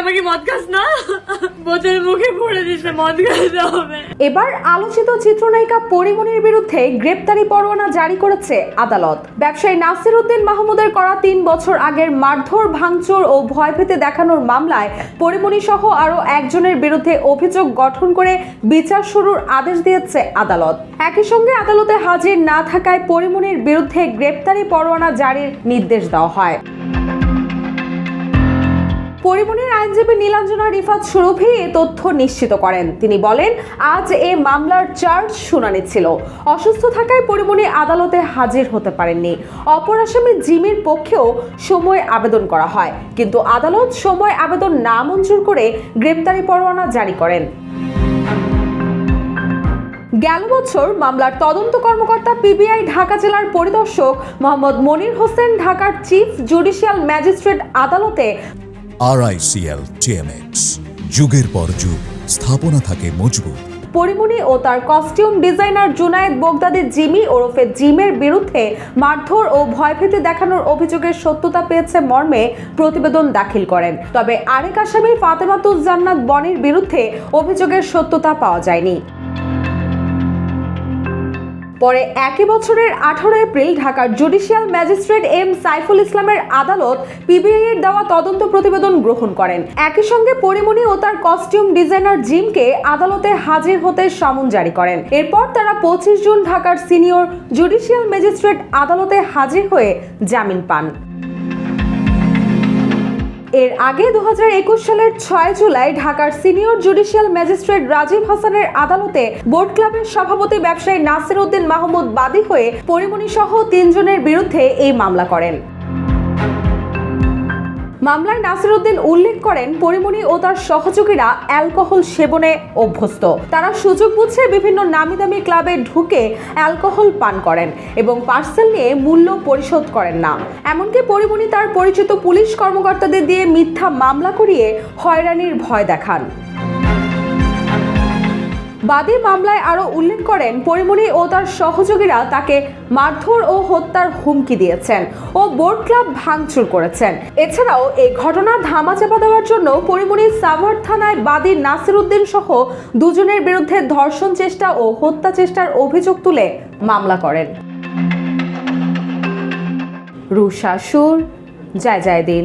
আমার কি মদ খাস না? বোতল মুখে ভরে দিছে, মদ খাইতে হবে। এবার আলোচিত চিত্রনায়িকা পরিমণির বিরুদ্ধে গ্রেপ্তারি পরোয়ানা জারি করেছে আদালত। ব্যবসায়ী নাসির উদ্দিন মাহমুদের করা 3 বছর আগের মারধর, ভাঙচুর ও ভয়ভীতি দেখানোর মামলায় পরিমণি সহ আরো একজনের বিরুদ্ধে অভিযোগ গঠন করে বিচার শুরুর আদেশ দিয়েছে আদালত। একই সঙ্গে আদালতে হাজির না থাকায় পরিমণির বিরুদ্ধে গ্রেপ্তারি পরোয়ানা জারির নির্দেশ দেওয়া হয়। পরিমণির আইনজীবী নীলাঞ্জনা রিফাত সুরভি এ তথ্য নিশ্চিত করেন। তিনি বলেন, আজ এ মামলার চার্জ শুনানি ছিল। অসুস্থ থাকায় পরিমণি আদালতে হাজির হতে পারেননি। অপর আসামি জিমির পক্ষেও সময় আবেদন করা হয়, কিন্তু আদালত সময় আবেদন না মঞ্জুর করে গ্রেপ্তারি পরোয়ানা জারি করেন। গেল বছর মামলার তদন্ত কর্মকর্তা পিবিআই ঢাকা জেলার পরিদর্শক মোহাম্মদ মনির হোসেন ঢাকার চিফ জুডিশিয়াল ম্যাজিস্ট্রেট আদালতে RICL TMX, যুগের পর যুগ স্থাপনা থাকে মজবুত। পরিমণি ও তার costume designer Junaid Baghdadi Jimmy ওরফে জিমের বিরুদ্ধে মারধর ও ভয়ভীতি দেখানোর অভিযোগের সত্যতা পেয়েছে মর্মে প্রতিবেদন দাখিল করেন। তবে আরেক আসামি ফাতেমাতুজ জান্নাত বনির বিরুদ্ধে অভিযোগের সত্যতা পাওয়া যায়নি। পরে একই বছরের 18 এপ্রিল ঢাকার জুডিশিয়াল ম্যাজিস্ট্রেট এম সাইফুল ইসলামের আদালত পিবিআই এর দেওয়া তদন্ত প্রতিবেদন গ্রহণ করেন। একই সঙ্গে পরিমণি ও তার কস্টিউম ডিজাইনার জিমকে আদালতে হাজির হতে সমন জারি করেন। এরপর তারা 25 জুন ঢাকার সিনিয়র জুডিশিয়াল ম্যাজিস্ট্রেট আদালতে হাজির হয়ে জামিন পান। এর আগে 2021 সালের 6 জুলাই ঢাকার সিনিয়র জুডিশিয়াল ম্যাজিস্ট্রেট রাজীব হাসানের আদালতে বোর্ড ক্লাবের সভাপতি ব্যবসায়ী নাসির উদ্দিন মাহমুদ বাদী হয়ে পরিমণি সহ 3 জনের বিরুদ্ধে এই মামলা করেন। মামলায় নাসির উদ্দিন উল্লেখ করেন, পরিমণি ও তার সহযোগীরা অ্যালকোহল সেবনে অভ্যস্ত। তারা সুযোগ বুঝে বিভিন্ন নামিদামি ক্লাবে ঢুকে অ্যালকোহল পান করেন এবং পার্সেল নিয়ে মূল্য পরিশোধ করেন না। এমনকি পরিমণি তার পরিচিত পুলিশ কর্মকর্তাদের দিয়ে মিথ্যা মামলা করিয়ে হয়রানির ভয় দেখান। বাদী মামলায় আরো উল্লেখ করেন, পরিমণি ও তার সহযোগীরা তাকে মারধর ও হত্যার হুমকি দিয়েছেন ও বোর্ড ক্লাব ভাঙচুর করেছেন। এছাড়াও এই ঘটনা ধামাচাপা দেওয়ার জন্য পরিমণি সাভার থানায় বাদী নাসির উদ্দিন সহ 2 জনের বিরুদ্ধে ধর্ষণ চেষ্টা ও হত্যা চেষ্টার অভিযোগ তুলে মামলা করেন। রুশা সুর, জয় জয় দিন।